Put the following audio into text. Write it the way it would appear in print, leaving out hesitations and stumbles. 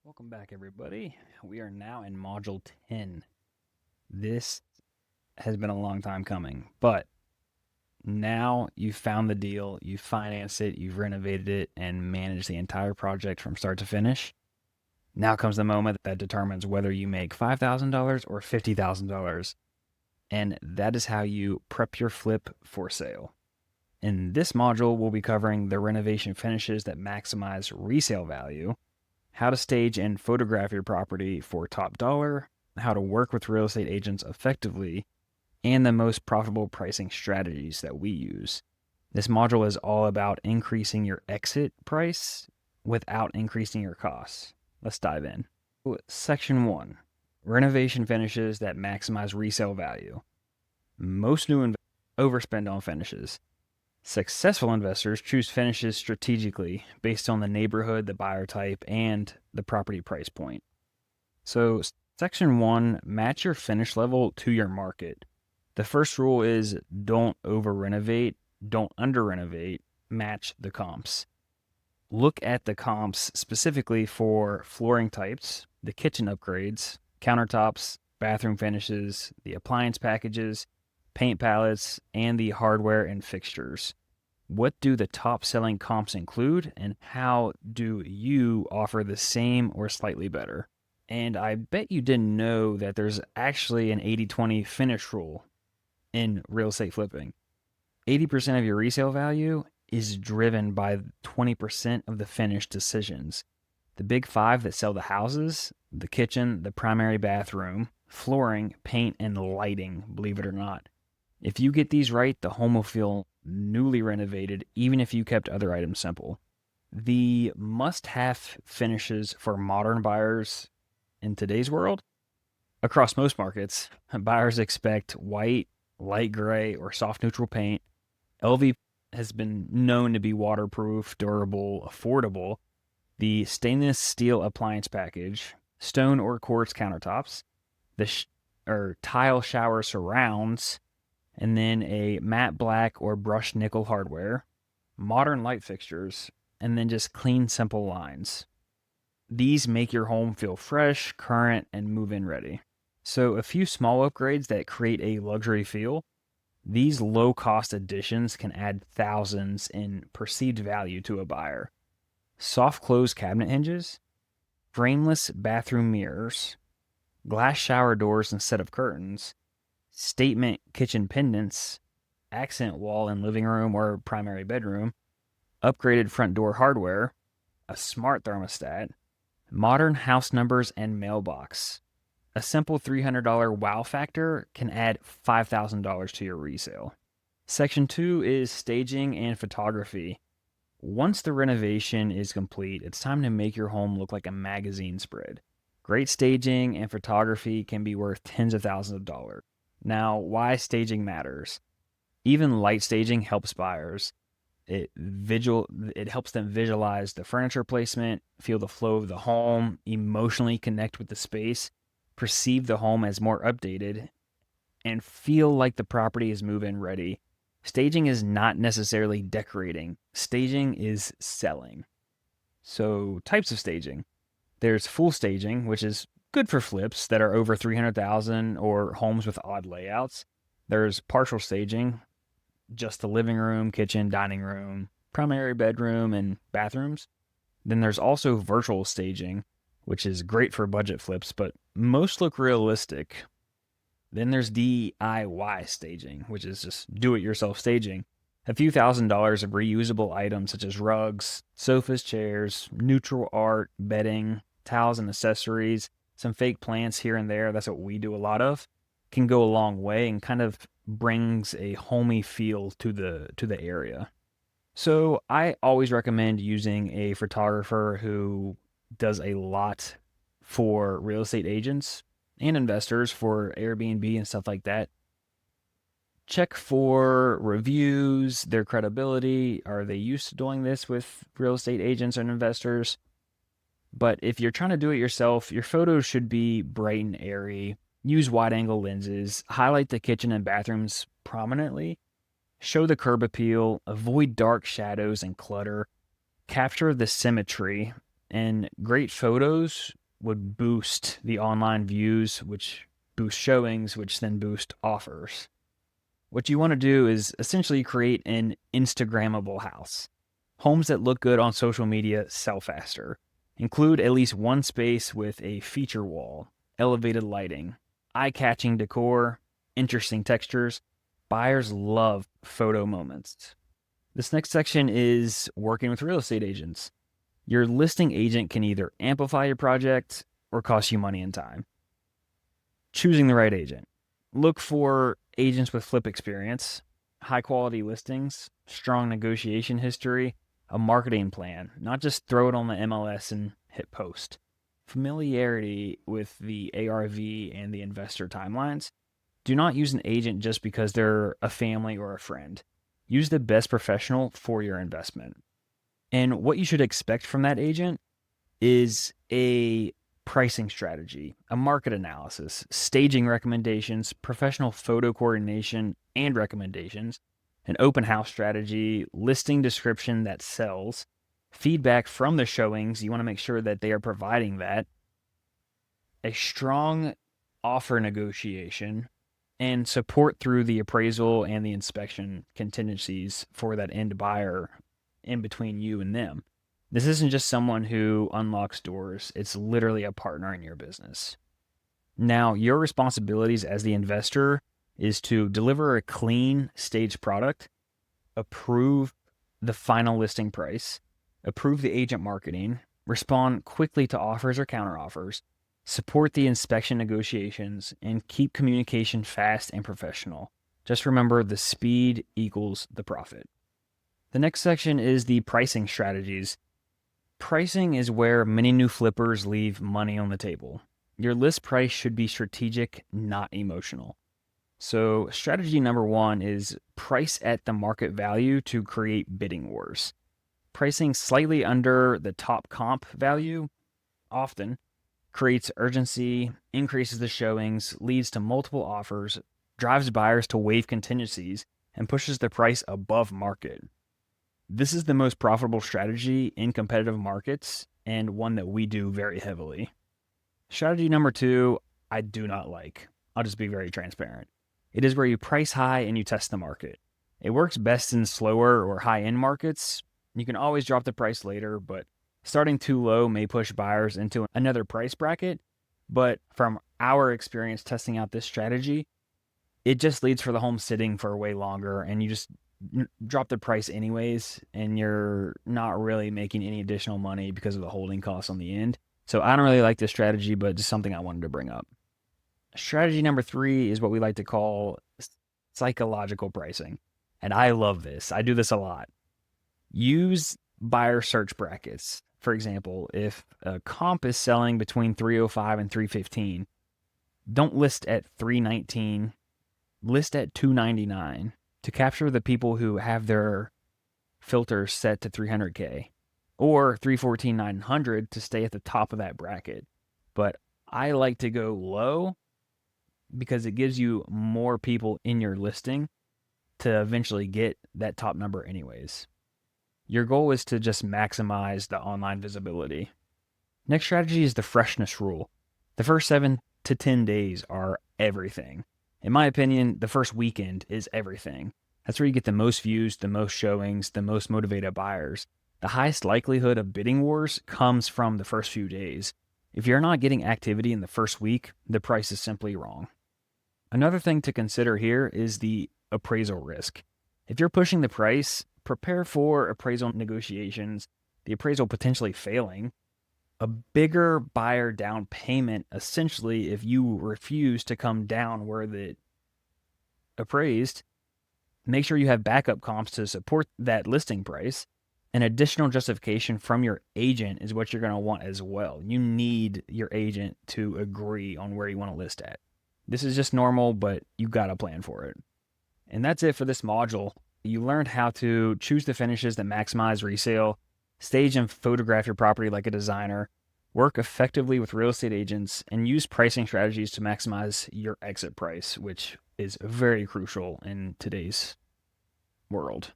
Welcome back, everybody. We are now in Module 10. This has been a long time coming, but now you've found the deal, you've financed it, you've renovated it, and managed the entire project from start to finish. Now comes the moment that determines whether you make $5,000 or $50,000, and that is how you prep your flip for sale. In this module, we'll be covering the renovation finishes that maximize resale value, how to stage and photograph your property for top dollar, how to work with real estate agents effectively, and the most profitable pricing strategies that we use. This module is all about increasing your exit price without increasing your costs. Let's dive in. Section 1, renovation finishes that maximize resale value. Most new investors overspend on finishes. Successful investors choose finishes strategically based on the neighborhood, the buyer type, and the property price point. So, Section 1, match your finish level to your market. The first rule is don't over renovate, don't under renovate, match the comps. Look at the comps specifically for flooring types, the kitchen upgrades, countertops, bathroom finishes, the appliance packages, paint palettes, and the hardware and fixtures. What do the top selling comps include, and how do you offer the same or slightly better? And I bet you didn't know that there's actually an 80-20 finish rule in real estate flipping. 80% of your resale value is driven by 20% of the finished decisions. The big five that sell the houses: the kitchen, the primary bathroom, flooring, paint, and lighting, believe it or not. If you get these right, the home will feel newly renovated, even if you kept other items simple. The must-have finishes for modern buyers in today's world: across most markets, buyers expect white, light gray, or soft neutral paint. LV has been known to be waterproof, durable, affordable. The stainless steel appliance package, stone or quartz countertops, the tile shower surrounds, and then a matte black or brushed nickel hardware, modern light fixtures, and then just clean, simple lines. These make your home feel fresh, current, and move-in ready. So a few small upgrades that create a luxury feel. These low-cost additions can add thousands in perceived value to a buyer. Soft close cabinet hinges, frameless bathroom mirrors, glass shower doors instead of curtains, statement kitchen pendants, accent wall in living room or primary bedroom, upgraded front door hardware, a smart thermostat, modern house numbers and mailbox. A simple $300 wow factor can add $5,000 to your resale. Section 2 is staging and photography. Once the renovation is complete, it's time to make your home look like a magazine spread. Great staging and photography can be worth tens of thousands of dollars. Now, why staging matters? Even light staging helps buyers. It helps them visualize the furniture placement, feel the flow of the home, emotionally connect with the space, perceive the home as more updated, and feel like the property is move-in ready. Staging is not necessarily decorating. Staging is selling. So, types of staging. There's full staging, which is good for flips that are over $300,000 or homes with odd layouts. There's partial staging, just the living room, kitchen, dining room, primary bedroom, and bathrooms. Then there's also virtual staging, which is great for budget flips, but most look realistic. Then there's DIY staging, which is just do-it-yourself staging. A few $1,000s of reusable items such as rugs, sofas, chairs, neutral art, bedding, towels and accessories, some fake plants here and there, that's what we do a lot of, can go a long way and kind of brings a homey feel to the area. So I always recommend using a photographer who does a lot for real estate agents and investors for Airbnb and stuff like that. Check for reviews, their credibility. Are they used to doing this with real estate agents and investors? But if you're trying to do it yourself, your photos should be bright and airy. Use wide-angle lenses. Highlight the kitchen and bathrooms prominently. Show the curb appeal. Avoid dark shadows and clutter. Capture the symmetry. And great photos would boost the online views, which boost showings, which then boost offers. What you want to do is essentially create an Instagrammable house. Homes that look good on social media sell faster. Include at least one space with a feature wall, elevated lighting, eye-catching decor, interesting textures. Buyers love photo moments. This next section is working with real estate agents. Your listing agent can either amplify your project or cost you money and time. Choosing the right agent. Look for agents with flip experience, high quality listings, strong negotiation history, a marketing plan, not just throw it on the MLS and hit post. Familiarity with the ARV and the investor timelines. Do not use an agent just because they're a family or a friend. Use the best professional for your investment. And what you should expect from that agent is a pricing strategy, a market analysis, staging recommendations, professional photo coordination and recommendations, an open house strategy, listing description that sells, feedback from the showings. You want to make sure that they are providing that, a strong offer negotiation, and support through the appraisal and the inspection contingencies for that end buyer in between you and them. This isn't just someone who unlocks doors, it's literally a partner in your business. Now, your responsibilities as the investor is to deliver a clean, staged product, approve the final listing price, approve the agent marketing, respond quickly to offers or counteroffers, support the inspection negotiations, and keep communication fast and professional. Just remember, the speed equals the profit. The next section is the pricing strategies. Pricing is where many new flippers leave money on the table. Your list price should be strategic, not emotional. So strategy number 1 is price at the market value to create bidding wars. Pricing slightly under the top comp value often creates urgency, increases the showings, leads to multiple offers, drives buyers to waive contingencies, and pushes the price above market. This is the most profitable strategy in competitive markets and one that we do very heavily. Strategy number 2, I do not like. I'll just be very transparent. It is where you price high and you test the market. It works best in slower or high-end markets. You can always drop the price later, but starting too low may push buyers into another price bracket. But from our experience testing out this strategy, it just leads for the home sitting for way longer, and you just drop the price anyways, and you're not really making any additional money because of the holding costs on the end. So I don't really like this strategy, but just something I wanted to bring up. Strategy number 3 is what we like to call psychological pricing. And I love this. I do this a lot. Use buyer search brackets. For example, if a comp is selling between 305 and 315, don't list at 319, list at 299 to capture the people who have their filters set to 300K, or 314 900 to stay at the top of that bracket. But I like to go low because it gives you more people in your listing to eventually get that top number anyways. Your goal is to just maximize the online visibility. Next strategy is the freshness rule. The first 7 to 10 days are everything. In my opinion, the first weekend is everything. That's where you get the most views, the most showings, the most motivated buyers. The highest likelihood of bidding wars comes from the first few days. If you're not getting activity in the first week, the price is simply wrong. Another thing to consider here is the appraisal risk. If you're pushing the price, prepare for appraisal negotiations, the appraisal potentially failing, a bigger buyer down payment, essentially, if you refuse to come down where the appraised. Make sure you have backup comps to support that listing price. An additional justification from your agent is what you're going to want as well. You need your agent to agree on where you want to list at. This is just normal, but you got to plan for it. And that's it for this module. You learned how to choose the finishes that maximize resale, stage and photograph your property like a designer, work effectively with real estate agents, and use pricing strategies to maximize your exit price, which is very crucial in today's world.